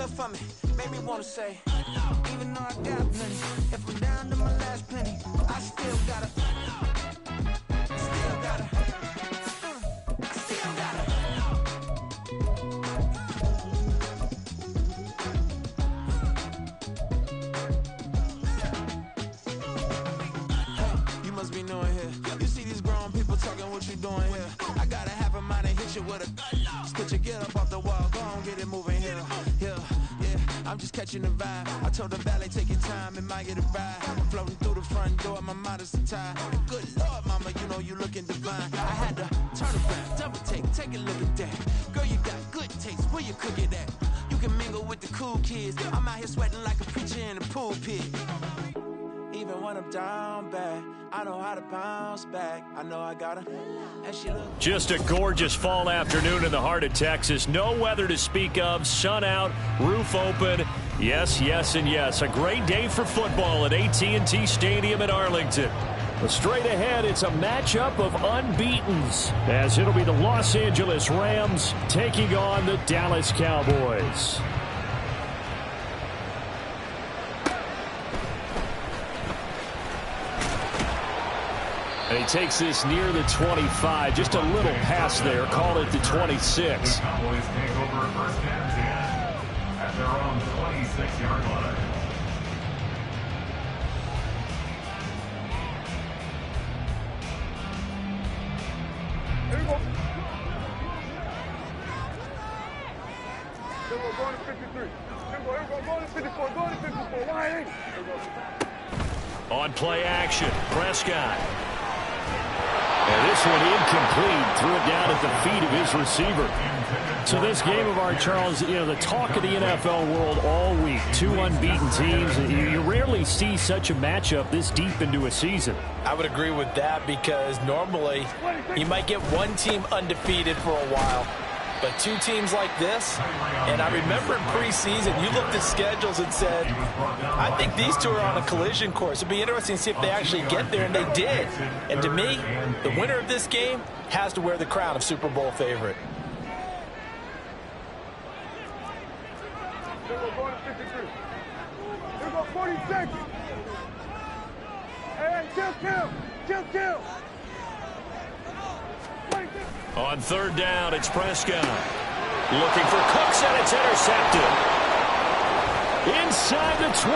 good for me. Made me wanna say, even though I got plenty, if I'm down to my last penny, I still gotta. Put your get up off the wall, go on, get it moving here. Yeah, I'm just catching the vibe. I told the valet, take your time, it might get a ride. Floating through the front door, my modest attire. Good Lord, mama, you know you looking divine. I had to turn around, double take a look at that. Girl, you got good taste, where you cook it at? You can mingle with the cool kids. I'm out here sweating like a preacher in a pulpit. Even when I'm down bad, I know how to bounce back. I know I gotta. And she look. Just a gorgeous fall afternoon in the heart of Texas. No weather to speak of. Sun out, roof open. Yes, yes, and yes. A great day for football at AT&T Stadium in Arlington. But straight ahead, it's a matchup of unbeatens, as it'll be the Los Angeles Rams taking on the Dallas Cowboys. And he takes this near the 25. Just a little pass there. Called it the 26. The Cowboys take over first and 10 at their own 26-yard line. Here we go. Here we go, going to 53. Here we go, going to 54, going to 54. Why ain't? On play action, Prescott. And this one incomplete. Threw it down at the feet of his receiver. So this game of art, Charles, you know, the talk of the NFL world all week. Two unbeaten teams. You rarely see such a matchup this deep into a season. I would agree with that because normally you might get one team undefeated for a while. But two teams like this, and I remember in preseason, you looked at schedules and said, I think these two are on a collision course. It'd be interesting to see if they actually get there, and they did. And to me, the winner of this game has to wear the crown of Super Bowl favorite. Here we go, going to 53. Here we go, 40 seconds. Hey, kill. On third down, it's Prescott. Looking for Cooks, and it's intercepted. Inside the 20.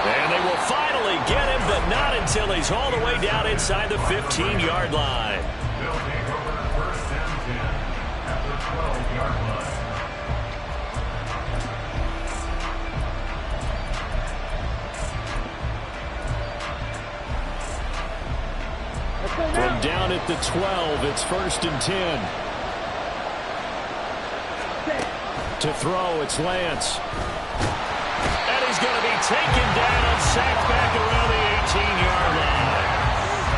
And they will finally get him, but not until he's all the way down inside the 15-yard line. They'll take over first and 10 at the 12-yard line. From down at the 12, it's first and 10. To throw, it's Lance. And he's going to be taken down, sacked back around the 18-yard line.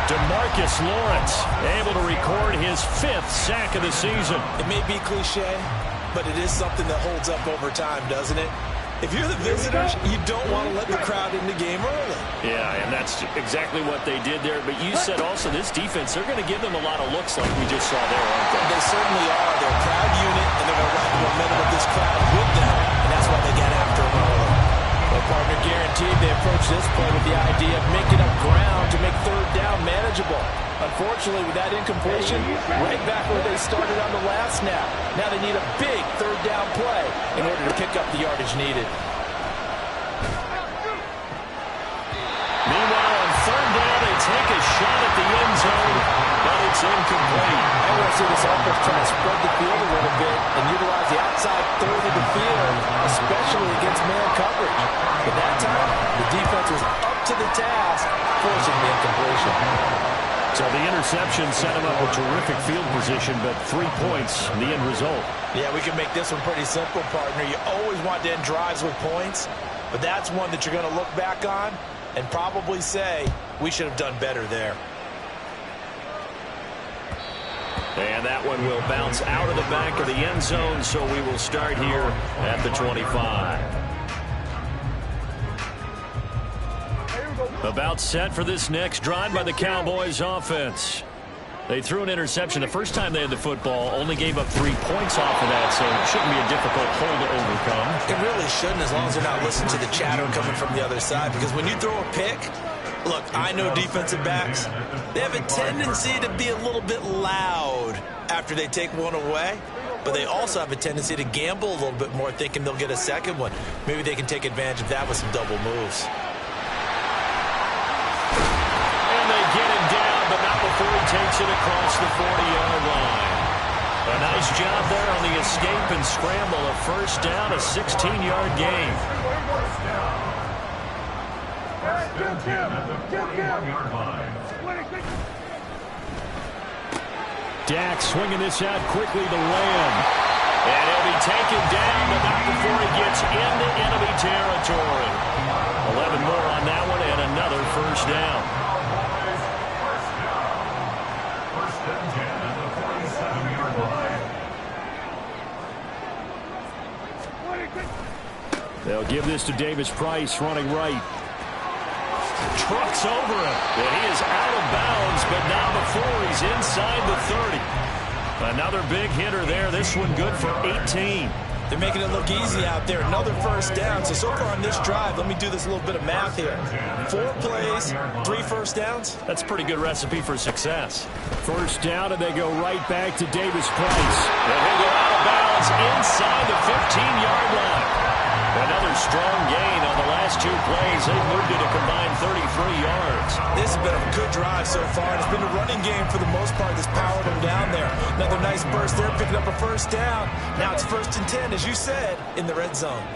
DeMarcus Lawrence able to record his 5th sack of the season. It may be cliche, but it is something that holds up over time, doesn't it? If you're the visitors, you don't want to let the crowd in the game early. Yeah, and that's exactly what they did there. But you said also this defense, they're going to give them a lot of looks like we just saw there, aren't they? They certainly are. They're a proud unit, and they're going to ride the momentum of this crowd with them, and that's why they get after them early. Well, partner, guaranteed they approach this play with the idea of making up ground to make third down manageable. Unfortunately, with that incompletion, right back where they started on the last snap. Now they need a big third down play in order to pick up the yardage needed. Meanwhile, on third down, they take a shot at the end zone, but it's incomplete. I want to see this offense try to spread the field a little bit and utilize the outside third of the field, especially against man coverage. But that time, the defense was up to the task, forcing the incompletion. So the interception set him up a terrific field position, but 3 points, the end result. Yeah, we can make this one pretty simple, partner. You always want to end drives with points, but that's one that you're going to look back on and probably say, we should have done better there. And that one will bounce out of the back of the end zone, so we will start here at the 25. About set for this next drive by the Cowboys offense. They threw an interception the first time they had the football, only gave up 3 points off of that, so it shouldn't be a difficult hole to overcome. It really shouldn't, as long as they're not listening to the chatter coming from the other side. Because when you throw a pick, look, I know defensive backs, they have a tendency to be a little bit loud after they take one away. But they also have a tendency to gamble a little bit more, thinking they'll get a second one. Maybe they can take advantage of that with some double moves. And they get him down, but not before he takes it across the 40-yard line. A nice job there on the escape and scramble. A first down, a 16-yard gain. Dak swinging this out quickly to Lamb. And he'll be taken down, but not before he gets into enemy territory. 11 more on that one and another first down. First and 10 at the 47-yard line. They'll give this to Davis Price running right. Trucks over him. And he is out of bounds, but not before he's inside the 30. Another big hitter there. This one good for 18. They're making it look easy out there. Another first down. So far on this drive, let me do this little bit of math here. 4 plays, 3 first downs. That's a pretty good recipe for success. First down, and they go right back to Davis Price. And he'll go out of bounds inside the 15-yard line. Another strong gain on the last 2 plays. They've moved it a combined 33 yards. This has been a good drive so far. And it's been a running game for the most part that's powered them down there. Another nice burst there, picking up a first down. Now it's first and 10, as you said, in the red zone.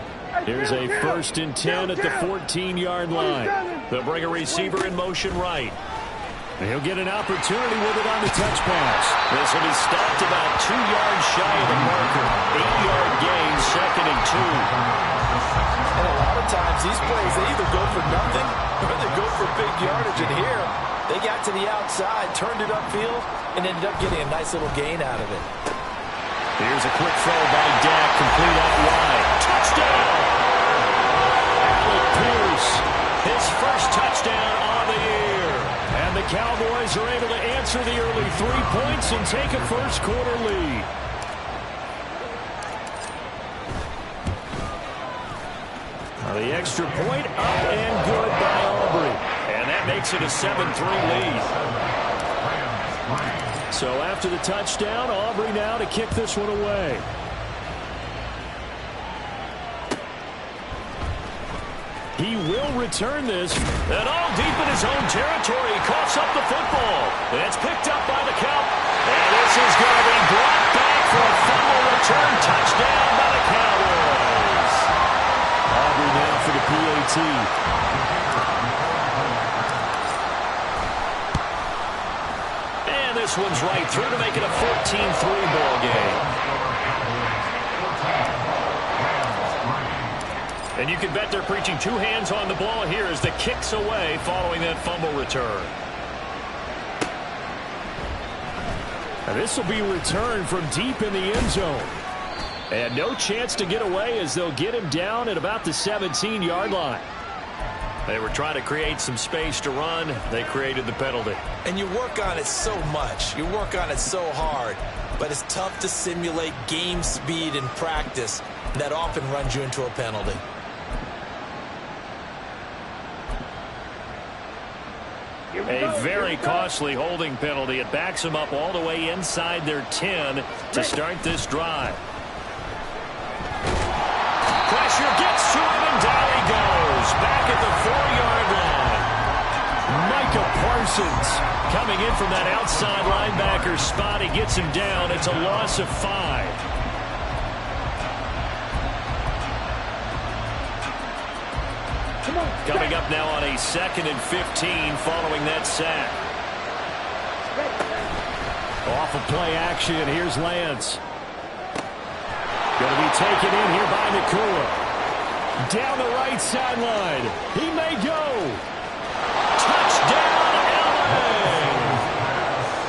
Here's a first and 10 at the 14-yard line. They'll bring a receiver in motion right. And he'll get an opportunity with it on the touch pass. This will be stopped about 2 yards shy of the marker. 8-yard gain, second and 2. And a lot of times, these plays, they either go for nothing or they go for big yardage. And here, they got to the outside, turned it upfield, and ended up getting a nice little gain out of it. Here's a quick throw by Dak, complete out wide. Touchdown! Alec Pierce, his first touchdown on the year. And the Cowboys are able to answer the early 3 points and take a first-quarter lead. The extra point up and good by Aubrey. And that makes it a 7-3 lead. So after the touchdown, Aubrey now to kick this one away. He will return this. And all deep in his own territory. He coughs up the football. And it's picked up by the Cow. And this is going to be brought back for a fumble return touchdown by the Cowboys. Aubrey now for the PAT. And this one's right through to make it a 14-3 ball game. And you can bet they're preaching 2 hands on the ball here as the kick's away following that fumble return. And this will be returned from deep in the end zone. And no chance to get away as they'll get him down at about the 17-yard line. They were trying to create some space to run. They created the penalty. And you work on it so much. You work on it so hard. But it's tough to simulate game speed in practice. That often runs you into a penalty. A very costly holding penalty. It backs them up all the way inside their 10 to start this drive. Pressure gets to him, and down he goes. Back at the 4-yard line. Micah Parsons coming in from that outside linebacker spot. He gets him down. It's a loss of 5. Coming up now on a 2nd and 15 following that sack. Off of play action, here's Lance. Going to be taken in here by Nakua. Down the right sideline. He may go. Touchdown, LA!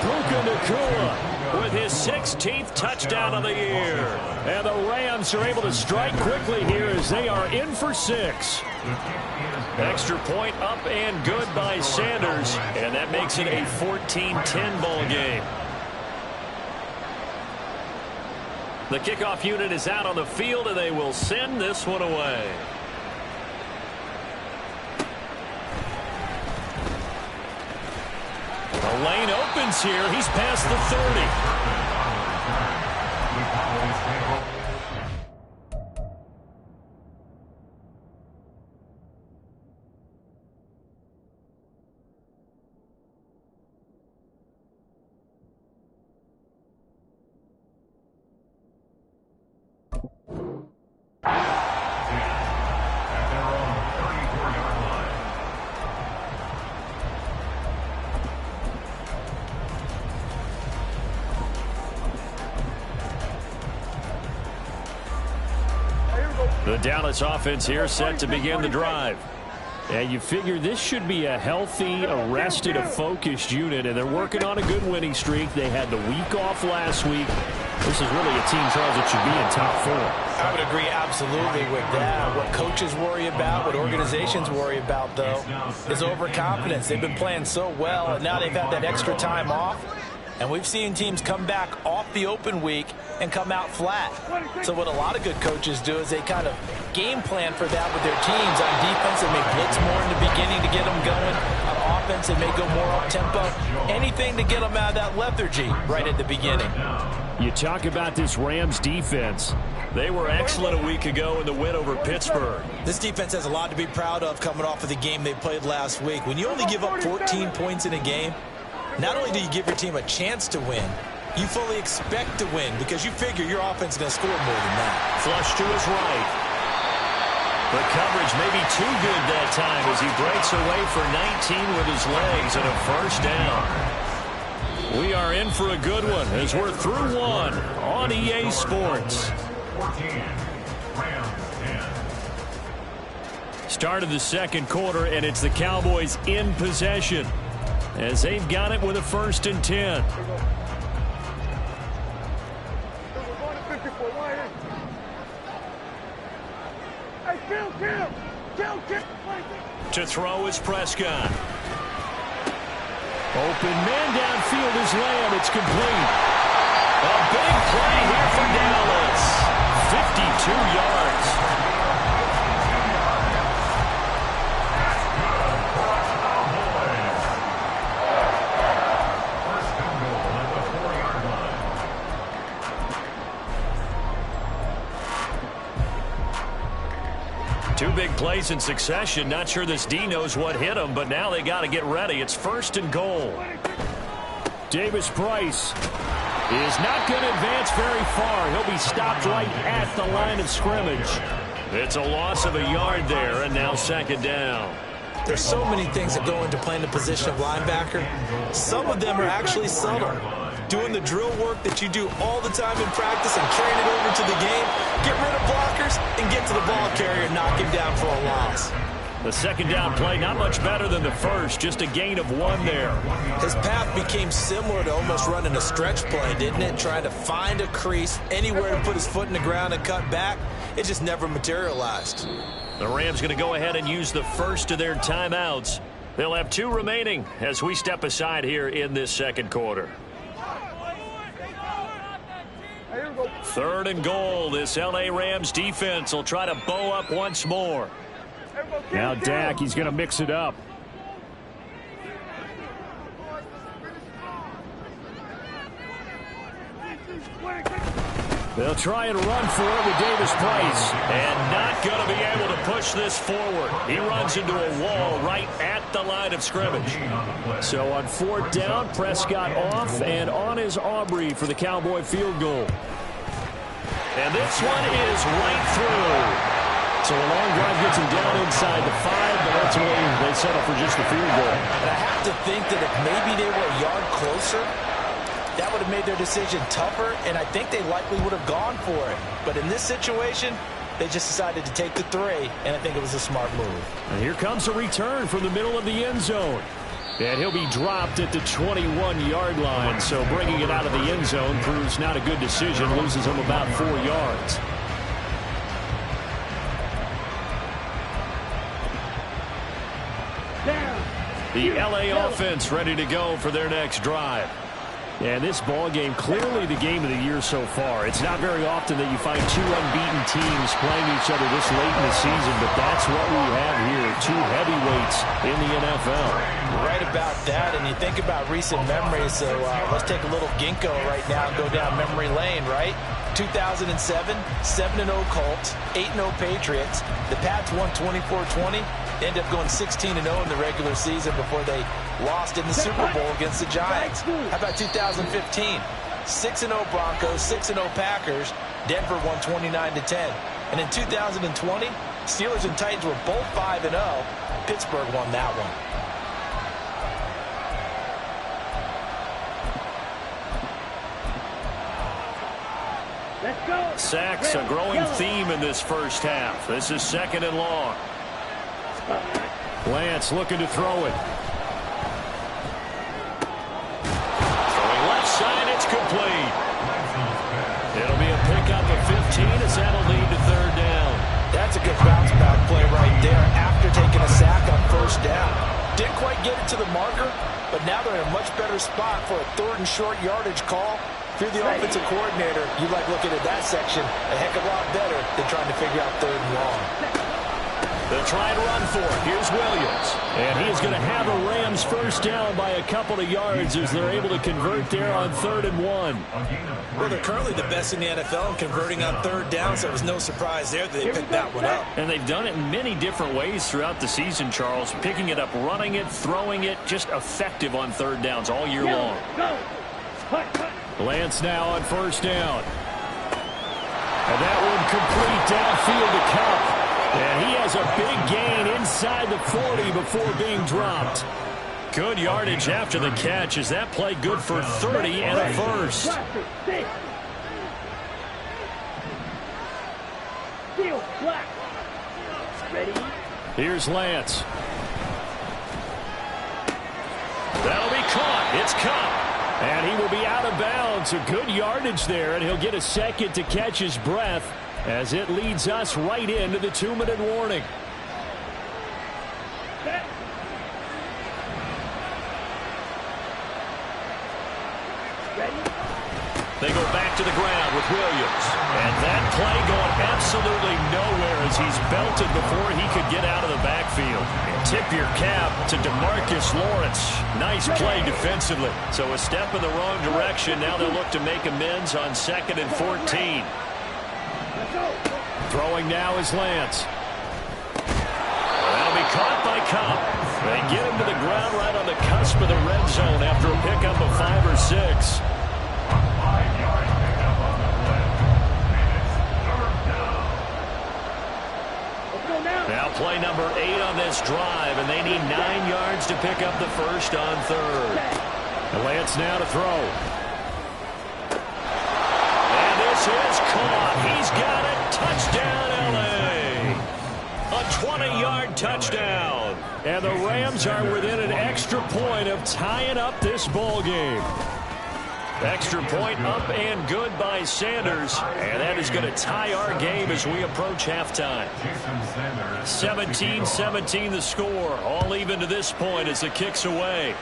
Puka Nakua with his 16th touchdown of the year. And the Rams are able to strike quickly here as they are in for 6. Extra point up and good by Sanders. And that makes it a 14-10 ball game. The kickoff unit is out on the field, and they will send this one away. The lane opens here. He's past the 30. The Dallas offense here set to begin the drive. And you figure this should be a healthy, a rested, a focused unit, and they're working on a good winning streak. They had the week off last week. This is really a team, Charles, that should be in top 4. I would agree absolutely with that. What coaches worry about, what organizations worry about, though, is overconfidence. They've been playing so well, and now they've had that extra time off. And we've seen teams come back off the open week and come out flat. So what a lot of good coaches do is they kind of game plan for that with their teams. On defense, they may blitz more in the beginning to get them going. On offense, they may go more up-tempo. Anything to get them out of that lethargy right at the beginning. You talk about this Rams defense. They were excellent a week ago in the win over Pittsburgh. This defense has a lot to be proud of coming off of the game they played last week. When you only give up 14 points in a game, not only do you give your team a chance to win, you fully expect to win because you figure your offense is going to score more than that. Flush to his right. The coverage may be too good that time as he breaks away for 19 with his legs and a first down. We are in for a good one as we're through one on EA Sports. 14, Rams 10. Start of the second quarter, and it's the Cowboys in possession as they've got it with a 1st and 10. To throw is Prescott. Open man downfield is Lamb. It's complete. A big play here for Dallas. 52 yards. Two big plays in succession. Not sure this D knows what hit him, but now they got to get ready. It's 1st and goal. Davis Price is not going to advance very far. He'll be stopped right at the line of scrimmage. It's a loss of a yard there, and now 2nd down. There's so many things that go into playing the position of linebacker. Some of them are actually subtle. Doing the drill work that you do all the time in practice and carrying it over to the game. Get rid of blockers and get to the ball carrier and knock him down for a loss. The 2nd down play, not much better than the first, just a gain of 1 there. His path became similar to almost running a stretch play, didn't it? Trying to find a crease, anywhere to put his foot in the ground and cut back. It just never materialized. The Rams going to go ahead and use the first of their timeouts. They'll have 2 remaining as we step aside here in this second quarter. 3rd and goal. This L.A. Rams defense will try to bow up once more. Now Dak, he's going to mix it up. They'll try and run for it with Davis Price. And not going to be able to push this forward. He runs into a wall right at the line of scrimmage. So on 4th down, Prescott off, and on is Aubrey for the Cowboy field goal. And this one is right through. So a long drive gets him down inside the 5, but ultimately they settle for just the field goal. And I have to think that if maybe they were a yard closer, that would have made their decision tougher, and I think they likely would have gone for it. But in this situation, they just decided to take the 3, and I think it was a smart move. And here comes a return from the middle of the end zone. And he'll be dropped at the 21-yard line, so bringing it out of the end zone proves not a good decision, loses him about 4 yards. The L.A. offense ready to go for their next drive. And this ball game, clearly the game of the year so far. It's not very often that you find two unbeaten teams playing each other this late in the season, but that's what we have here, two heavyweights in the NFL. Right about that, and you think about recent memories, so let's take a little ginkgo right now and go down memory lane, right? 2007, 7-0 Colts, 8-0 Patriots. The Pats won 24-20. They ended up going 16-0 in the regular season before they lost in the Super Bowl against the Giants. How about 2015? 6-0 Broncos, 6-0 Packers. Denver won 29-10. And in 2020, Steelers and Titans were both 5-0. Pittsburgh won that one. Sacks, a growing theme in this first half. This is 2nd and long. Lance looking to throw it. Throwing left side, it's complete. It'll be a pickup of 15 as that'll lead to 3rd down. That's a good bounce back play right there after taking a sack on 1st down. Didn't quite get it to the marker, but now they're in a much better spot for a 3rd and short yardage call. If you're the offensive coordinator, you like looking at that section a heck of a lot better than trying to figure out 3rd and long. They'll try and run for it. Here's Williams. And he's going to have a Rams 1st down by a couple of yards as they're able to convert there on 3rd and 1. Well, they're currently the best in the NFL in converting on 3rd down, so it was no surprise there that they picked that one up. And they've done it in many different ways throughout the season, Charles. Picking it up, running it, throwing it, just effective on 3rd downs all year long. Lance now on 1st down. And that one complete downfield to Cup. And he has a big gain inside the 40 before being dropped. Good yardage after the catch. Is that play good for 30 and a 1st? Here's Lance. That'll be caught. It's Cup. And he will be out of bounds. A good yardage there, and he'll get a second to catch his breath as it leads us right into the 2-minute warning. They go back to the ground with Williams. And that play going absolutely nowhere as he's belted before he could get out of the backfield. And tip your cap to DeMarcus Lawrence. Nice play defensively. So a step in the wrong direction. Now they'll look to make amends on 2nd and 14. Throwing now is Lance. That'll be caught by Cobb. They get him to the ground right on the cusp of the red zone after a pickup of 5 or 6. Now play number 8 on this drive, and they need 9 yards to pick up the 1st on 3rd. And Lance now to throw. And this is caught. He's got it. Touchdown, L.A. A 20-yard touchdown. And the Rams are within an extra point of tying up this ball game. Extra point up and good by Sanders. And that is going to tie our game as we approach halftime. 17-17 the score. All even to this point as the kick's away.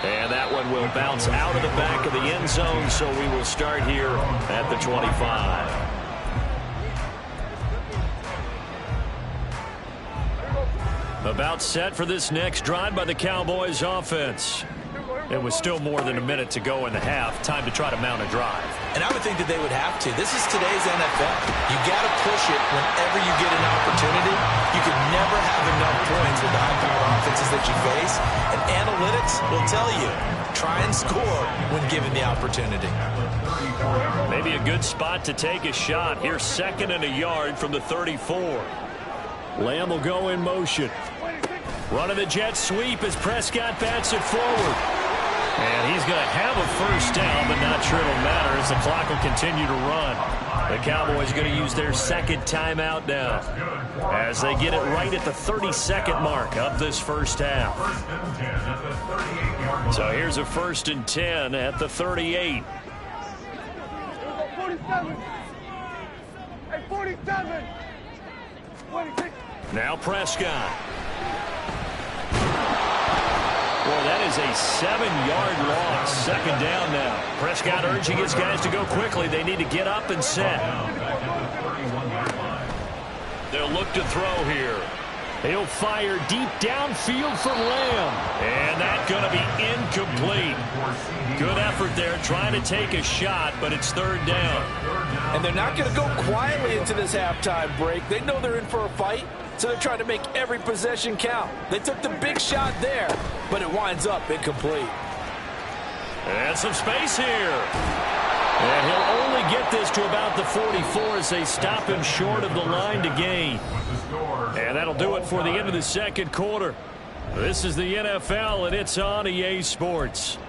And that one will bounce out of the back of the end zone, so we will start here at the 25. About set for this next drive by the Cowboys offense. It was still more than a minute to go in the half. Time to try to mount a drive. And I would think that they would have to. This is today's NFL. You got to push it whenever you get an opportunity. You can never have enough points with the high-powered offenses that you face. And analytics will tell you, try and score when given the opportunity. Maybe a good spot to take a shot. Here's 2nd and a yard from the 34. Lamb will go in motion. Running the jet sweep as Prescott bats it forward. And he's going to have a 1st down, but not sure it'll matter as the clock will continue to run. The Cowboys going to use their 2nd timeout now as they get it right at the 32nd mark of this 1st half. So here's a 1st and 10 at the 38. 47. Hey, 47. 26. Now Prescott. Boy, that is a 7-yard loss. Second down now. Prescott urging his guys to go quickly. They need to get up and set. They'll look to throw here. He'll fire deep downfield for Lamb. And that's going to be incomplete. Good effort there trying to take a shot, but it's third down. And they're not going to go quietly into this halftime break. They know they're in for a fight, so they're trying to make every possession count. They took the big shot there, but it winds up incomplete. And some space here. And he'll only get this to about the 44 as they stop him short of the line to gain. And that'll do it for the end of the second quarter. This is the NFL, and it's on EA Sports.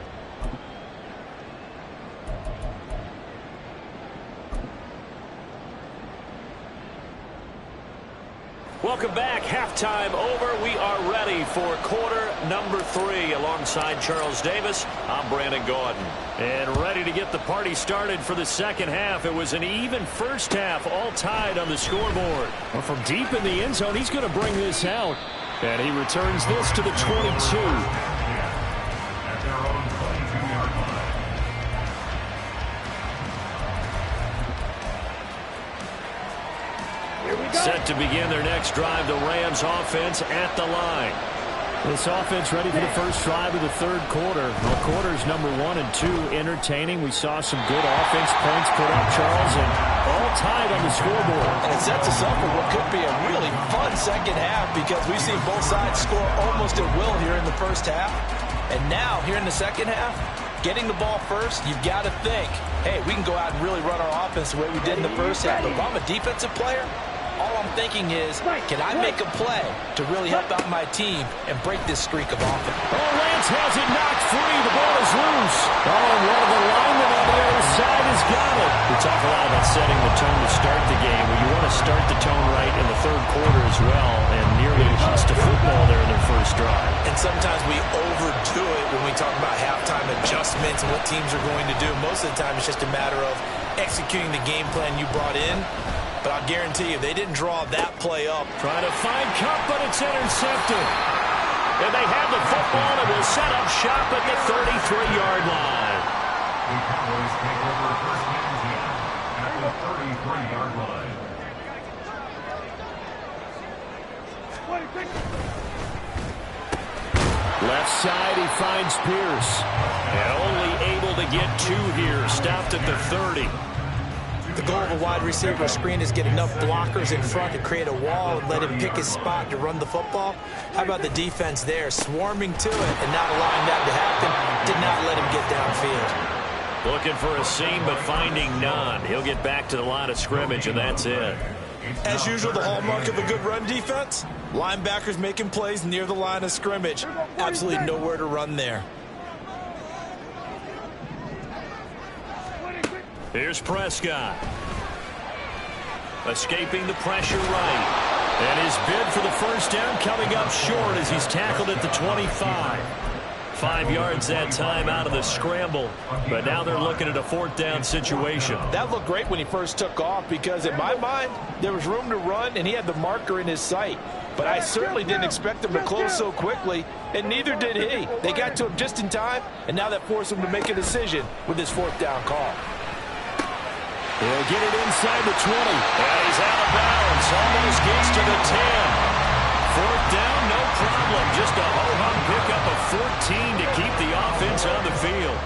Welcome back. Halftime over. We are ready for quarter number 3. Alongside Charles Davis, I'm Brandon Gaudin. And ready to get the party started for the second half. It was an even first half, all tied on the scoreboard. Well, from deep in the end zone, he's going to bring this out. And he returns this to the 22. Set to begin their next drive, the Rams offense at the line. This offense ready for the first drive of the third quarter. Well, quarters number 1 and 2 entertaining. We saw some good offense points put up, Charles, and all tied on the scoreboard. And it sets us up for what could be a really fun second half because we've seen both sides score almost at will here in the first half. And now, here in the second half, getting the ball first, you've got to think, hey, we can go out and really run our offense the way we did in the first half. But if I'm a defensive player, all I'm thinking is, can I make a play to really help out my team and break this streak of offense? Oh, Lance has it knocked free. The ball is loose. Oh, and one of the linemen on the other side has got it. We talk a lot about setting the tone to start the game. Well, you want to start the tone right in the third quarter as well, and nearly lost to football there in their first drive. And sometimes we overdo it when we talk about halftime adjustments and what teams are going to do. Most of the time, it's just a matter of executing the game plan you brought in. But I'll guarantee you, they didn't draw that play up. Trying to find Cup, but it's intercepted. And they have the football and will set up shop at the 33-yard line. The Cowboys take over first and 10 at the 33-yard line. Left side, he finds Pierce. And only able to get 2 here. Stopped at the 30. The goal of a wide receiver screen is get enough blockers in front to create a wall and let him pick his spot to run the football. How about the defense there, swarming to it and not allowing that to happen? Did not let him get downfield. Looking for a seam, but finding none. He'll get back to the line of scrimmage, and that's it. As usual, the hallmark of a good run defense, linebackers making plays near the line of scrimmage. Absolutely nowhere to run there. Here's Prescott. Escaping the pressure right. And his bid for the first down coming up short as he's tackled at the 25. 5 yards that time out of the scramble. But now they're looking at a 4th down situation. That looked great when he first took off because in my mind, there was room to run and he had the marker in his sight. But I certainly didn't expect him to close so quickly, and neither did he. They got to him just in time, and now that forced him to make a decision with his 4th down call. He'll get it inside the 20. And he's out of bounds. Almost gets to the 10. 4th down, no problem. Just a ho-hum pickup of 14 to keep the offense on the field.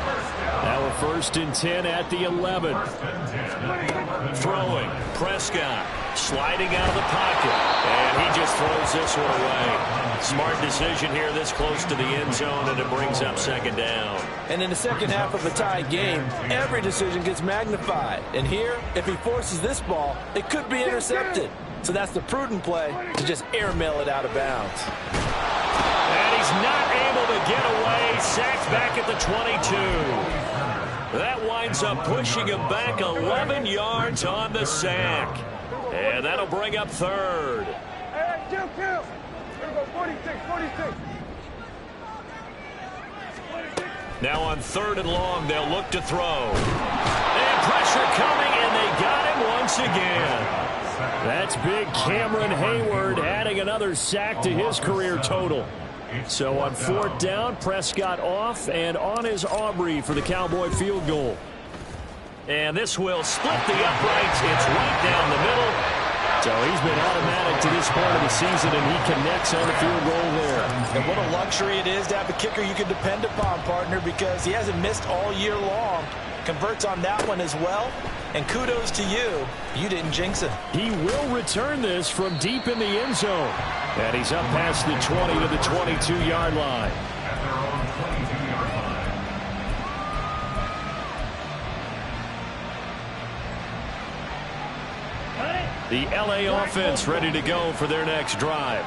Now a 1st and 10 at the 11. Throwing. Prescott sliding out of the pocket. And he just throws this one away. Smart decision here this close to the end zone, and it brings up 2nd down. And in the second half of a tie game, every decision gets magnified. And here, if he forces this ball, it could be intercepted. So that's the prudent play to just airmail it out of bounds. And he's not able to get away. Sacked back at the 22. That winds up pushing him back 11 yards on the sack. And that'll bring up 3rd. Hey, kill. Here we go, 46. Now on 3rd and long, they'll look to throw. And pressure coming, and they got him once again. That's big Cameron Hayward adding another sack to his career total. So on 4th down, Prescott off, and on is Aubrey for the Cowboy field goal. And this will split the uprights. It's right down the middle. So he's been automatic to this point of the season, and he connects on the field goal there. And what a luxury it is to have a kicker you can depend upon, partner, because he hasn't missed all year long. Converts on that one as well. And kudos to you. You didn't jinx it. He will return this from deep in the end zone. And he's up past the 20 to the 22-yard line. At their own 22-yard line. The LA offense ready to go for their next drive.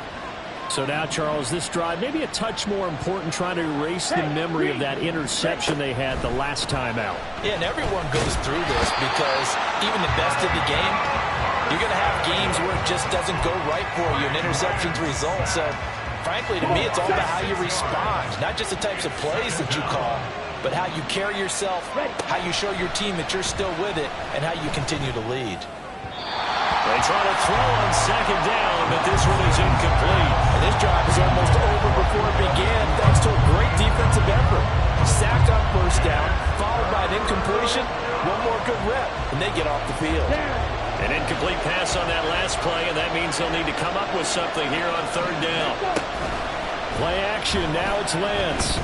So now, Charles, this drive maybe a touch more important, trying to erase the memory of that interception they had the last time out. Yeah, and everyone goes through this because even the best of the game, you're going to have games where it just doesn't go right for you, and interceptions result. So, frankly, to me, it's all about how you respond, not just the types of plays that you call, but how you carry yourself, how you show your team that you're still with it, and how you continue to lead. They try to throw on 2nd down, but this one is incomplete. And this drive is almost over before it began, thanks to a great defensive effort. Sacked on 1st down, followed by an incompletion, one more good rep, and they get off the field. An incomplete pass on that last play, and that means they'll need to come up with something here on 3rd down. Play action, now it's Lance.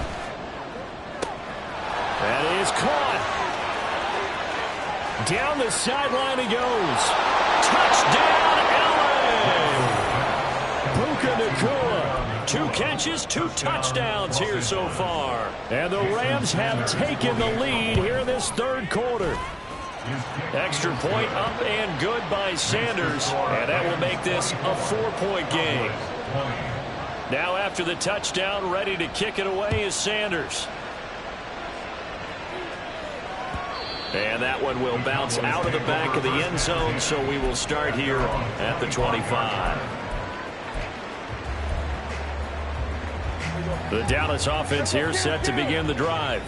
That is caught. Down the sideline he goes. Touchdown, LA! Puka Nacua. 2 catches, 2 touchdowns here so far. And the Rams have taken the lead here in this 3rd quarter. Extra point up and good by Sanders. And that will make this a 4-point game. Now after the touchdown, ready to kick it away is Sanders. And that one will bounce out of the back of the end zone, so we will start here at the 25. The Dallas offense here set to begin the drive.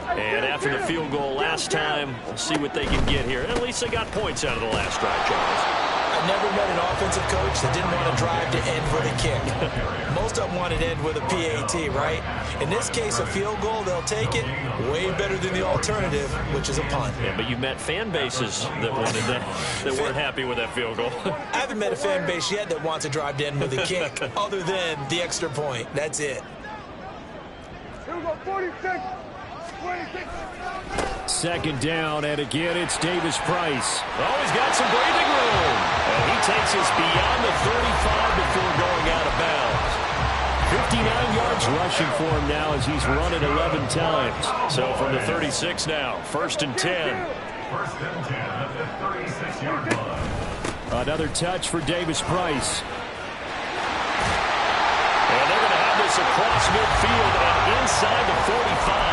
And after the field goal last time, we'll see what they can get here. At least they got points out of the last drive, Charles. I've never met an offensive coach that didn't want to drive to end with a kick. Most of them want to end with a PAT, right? In this case, a field goal, they'll take it. Way better than the alternative, which is a punt. Yeah, but you've met fan bases that wanted that weren't happy with that field goal. I haven't met a fan base yet that wants to drive to end with a kick, other than the extra point. That's it. Here we go, 46. 26. 2nd down, and again, it's Davis Price. Oh, he's got some breathing room. And he takes us beyond the 35 before going out of bounds. 59 yards rushing for him now as he's run it 11 times. So from the 36 now, 1st and 10. 1st and 10 at the 36-yard line. Another touch for Davis Price. And they're going to have this across midfield and inside the 45.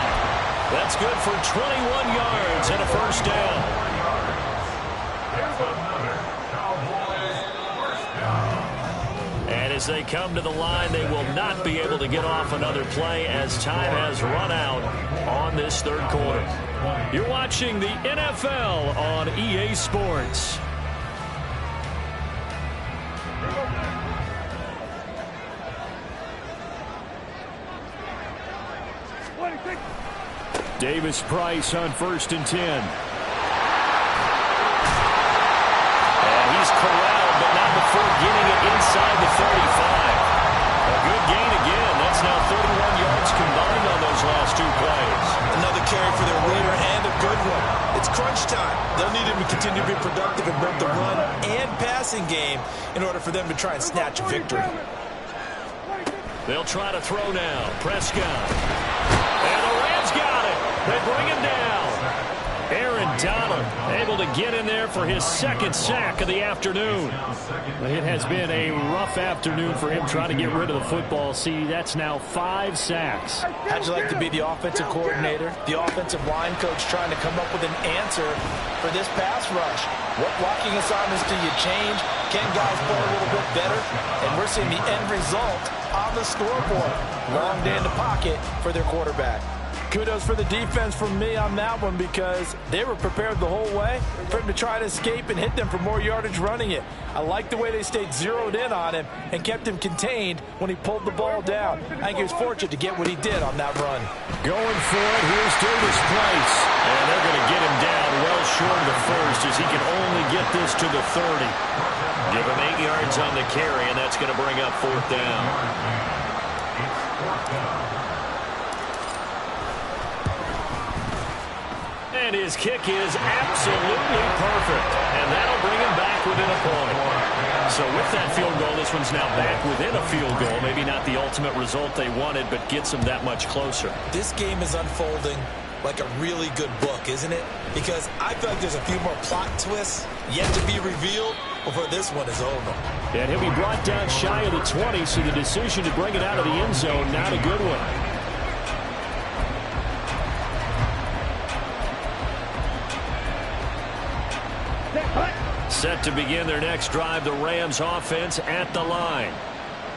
That's good for 21 yards and a 1st down. And as they come to the line, they will not be able to get off another play as time has run out on this 3rd quarter. You're watching the NFL on EA Sports. Davis Price on 1st and 10. And he's corralled, but not before getting it inside the 35. A good gain again. That's now 31 yards combined on those last 2 plays. Another carry for their leader and a good one. It's crunch time. They'll need him to continue to be productive in both the run and passing game in order for them to try and snatch a victory. They'll try to throw now. Prescott. And the Rams got it. They bring him down. Aaron Donald able to get in there for his 2nd sack of the afternoon. But it has been a rough afternoon for him trying to get rid of the football. See, that's now 5 sacks. How'd you like to be the offensive coordinator, the offensive line coach trying to come up with an answer for this pass rush? What blocking assignments do you change? Can guys play a little bit better? And we're seeing the end result on the scoreboard. Long day in the pocket for their quarterback. Kudos for the defense from me on that one because they were prepared the whole way for him to try to escape and hit them for more yardage running it. I like the way they stayed zeroed in on him and kept him contained when he pulled the ball down. I think he was fortunate to get what he did on that run. Going for it, here's Davis Price. And they're going to get him down well short of the first as he can only get this to the 30. Give him 8 yards on the carry, and that's going to bring up 4th down. And his kick is absolutely perfect. And that'll bring him back within a point. So with that field goal, this one's now back within a field goal. Maybe not the ultimate result they wanted, but gets them that much closer. This game is unfolding like a really good book, isn't it? Because I feel like there's a few more plot twists yet to be revealed before this one is over. And he'll be brought down shy of the 20, so the decision to bring it out of the end zone, not a good one. Set to begin their next drive, the Rams offense at the line.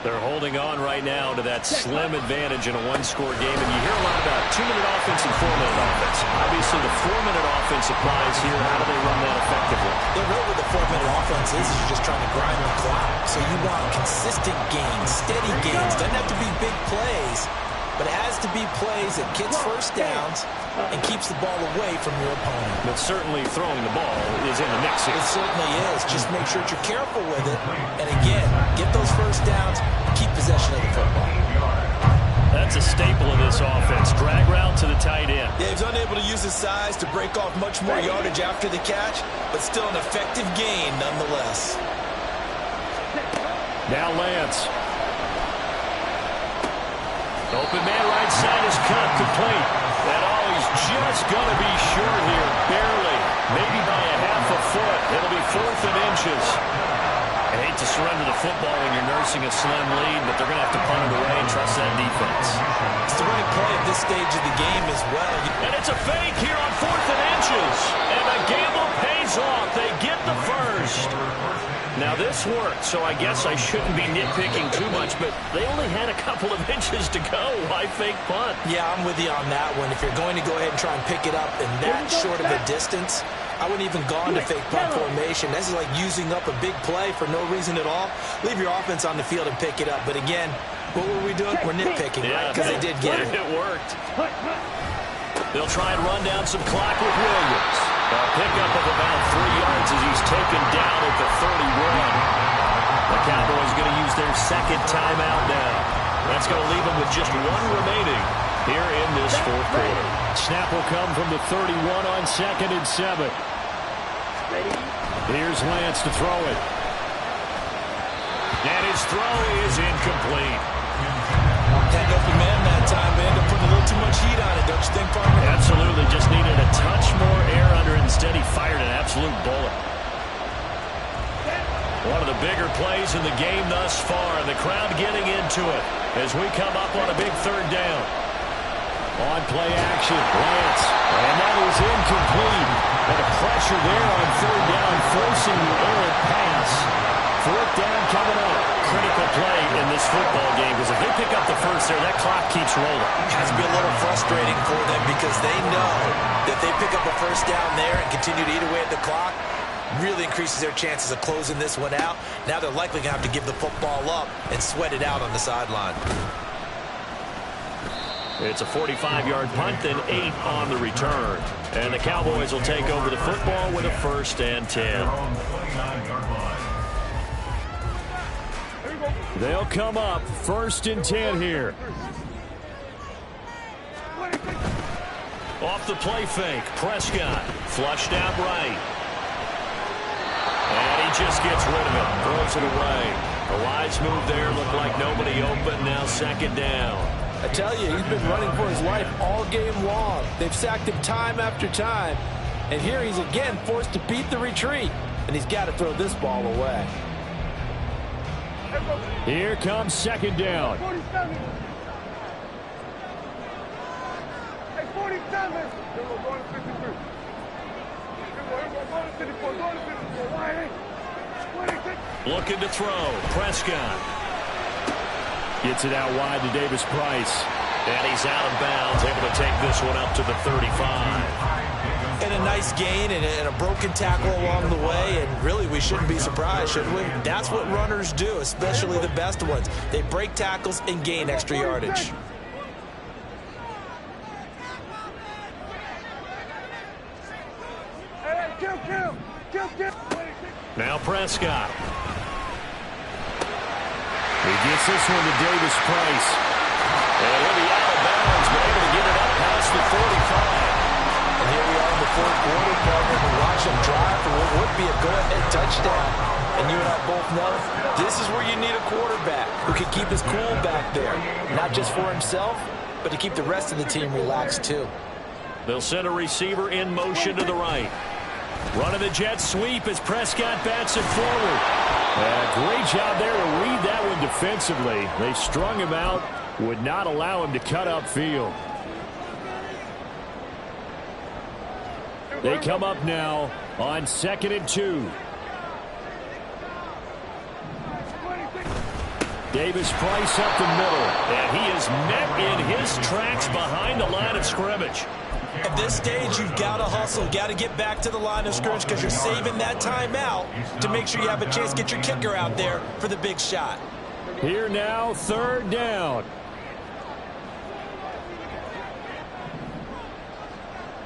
They're holding on right now to that slim advantage in a one-score game, and you hear a lot about 2-minute offense and 4-minute offense. Obviously, the 4-minute offense applies here. How do they run that effectively? The real with the 4-minute offense is you're just trying to grind the clock. So you want consistent gains, steady gains. Doesn't have to be big plays, but it has to be plays that gets first downs and keeps the ball away from your opponent. But certainly throwing the ball is in the mix here. It certainly is. Just make sure that you're careful with it. And again, get those first downs, keep possession of the football. That's a staple of this offense. Drag route to the tight end. Yeah, he's unable to use his size to break off much more yardage after the catch, but still an effective gain nonetheless. Now Lance. Open man right side is cut complete. And he's just going to be short here, barely. Maybe by a half a foot. It'll be 4th and inches. I hate to surrender the football when you're nursing a slim lead, but they're going to have to punt it away and trust that defense. It's the right play at this stage of the game as well. And it's a fake here on 4th and inches. And the gamble pays off. They get the first. Now this worked, so I guess I shouldn't be nitpicking too much, but they only had a couple of inches to go. Why fake punt? Yeah, I'm with you on that one. If you're going to go ahead and try and pick it up in that short of a distance, I wouldn't even gone to fake punt formation. This is like using up a big play for no reason at all. Leave your offense on the field and pick it up. But again, what were we doing? We're nitpicking, right? Because they did get it. It worked. They'll try and run down some clock with Williams. A pickup of about 3 yards as he's taken down at the 31. The Cowboys going to use their second timeout now. That's going to leave them with just 1 remaining here in this 4th quarter. Snap will come from the 31 on 2nd and 7. Here's Lance to throw it. And his throw is incomplete. That open man that time, man, to put a little too much heat on it, don't you think, partner? Absolutely. Just needed a touch more air under it. Instead, he fired an absolute bullet. One of the bigger plays in the game thus far. The crowd getting into it as we come up on a big 3rd down. On play action, Lance. And that is incomplete. But a pressure there on 3rd down, forcing the errant pass. 4th down coming up. Critical play in this football game because if they pick up the first there, that clock keeps rolling. It has to be a little frustrating for them because they know that they pick up a first down there and continue to eat away at the clock, really increases their chances of closing this one out. Now they're likely going to have to give the football up and sweat it out on the sideline. It's a 45-yard punt, then 8 on the return. And the Cowboys will take over the football with a 1st and 10. They'll come up 1st and 10 here. Off the play fake, Prescott flushed out right. And he just gets rid of it, throws it away. A wise move there, looked like nobody open, now 2nd down. I tell you, he's been running for his life all game long. They've sacked him time after time. And here he's again forced to beat the retreat. And he's got to throw this ball away. Here comes 2nd down. 47. Hey, 47. Go to 53. Go to 54. Go to 54. Why ain't? 26. Looking to throw. Prescott. Gets it out wide to Davis Price. And he's out of bounds, able to take this one up to the 35. And a nice gain and a broken tackle along the way, and really we shouldn't be surprised, should we? That's what runners do, especially the best ones. They break tackles and gain extra yardage. Now Prescott. He gets this one to Davis Price. And he'll be out of bounds, but able to get it up past the 45. And here we are in the fourth quarter, partner, to watch him drive for what would be a go-ahead touchdown. And you and I both know this is where you need a quarterback who can keep his cool back there. Not just for himself, but to keep the rest of the team relaxed too. They'll send a receiver in motion to the right. Running the jet sweep as Prescott bats it forward. Great job there to read that one defensively. They strung him out, would not allow him to cut upfield. They come up now on 2nd and 2. Davis Price up the middle, and he is met in his tracks behind the line of scrimmage. At this stage, you've got to hustle, got to get back to the line of scrimmage because you're saving that timeout to make sure you have a chance to get your kicker out there for the big shot. Here now, 3rd down.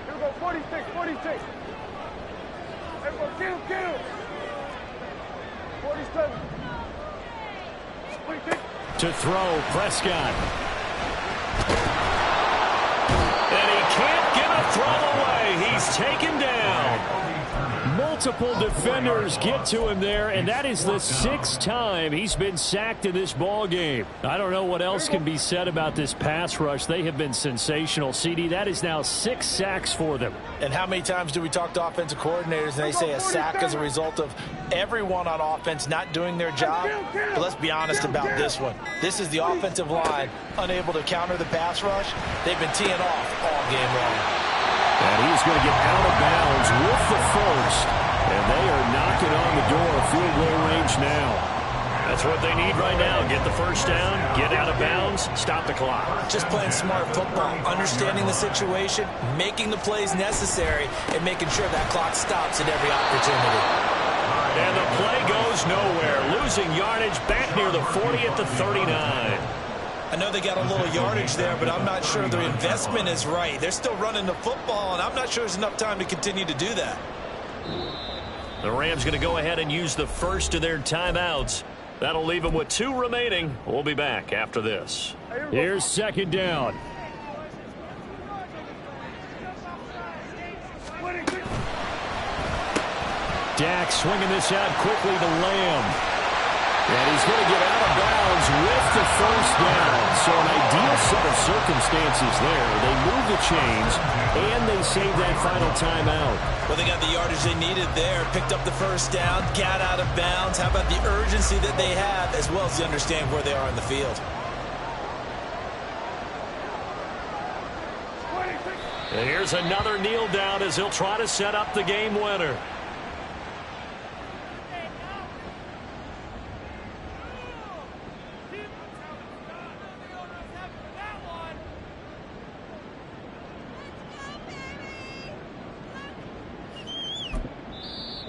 Here we go, 46, 46. Everybody, get him. 47. 46. To throw, Prescott. And he can't get a throw away. He's taken down. Multiple defenders get to him there, and that is the 6th time he's been sacked in this ball game. I don't know what else can be said about this pass rush. They have been sensational. CD, that is now 6 sacks for them. And how many times do we talk to offensive coordinators and they say a sack as a result of everyone on offense not doing their job? But let's be honest about this one. This is the offensive line unable to counter the pass rush. They've been teeing off all game long. And he's going to get out of bounds with the first. And they are knocking on the door, field goal range now. That's what they need right now. Get the first down, get out of bounds, stop the clock. Just playing smart football, understanding the situation, making the plays necessary, and making sure that clock stops at every opportunity. And the play goes nowhere. Losing yardage back near the 40 at the 39. I know they got a little yardage there, but I'm not sure their investment is right. They're still running the football, and I'm not sure there's enough time to continue to do that. The Rams going to go ahead and use the first of their timeouts. That'll leave them with 2 remaining. We'll be back after this. Here's 2nd down. Dak swinging this out quickly to Lamb. And he's going to get out of bounds with the first down. So an ideal set of circumstances there. They move the chains, and they save that final timeout. Well, they got the yardage they needed there, picked up the first down, got out of bounds. How about the urgency that they have, as well as the understanding where they are in the field? And here's another kneel down as he'll try to set up the game winner.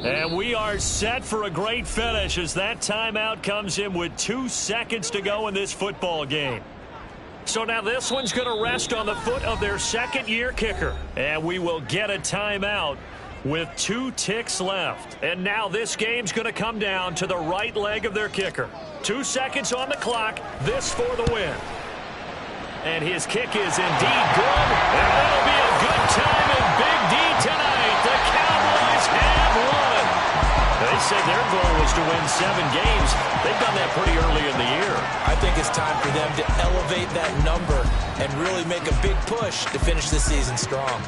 And we are set for a great finish as that timeout comes in with 2 seconds to go in this football game. So now this one's going to rest on the foot of their 2nd-year kicker. And we will get a timeout with 2 ticks left. And now this game's going to come down to the right leg of their kicker. 2 seconds on the clock. This for the win. And his kick is indeed good. And it'll be a good time in Big D tonight. The Cowboys have won. They said their goal was to win 7 games. They've done that pretty early in the year. I think it's time for them to elevate that number and really make a big push to finish the season strong.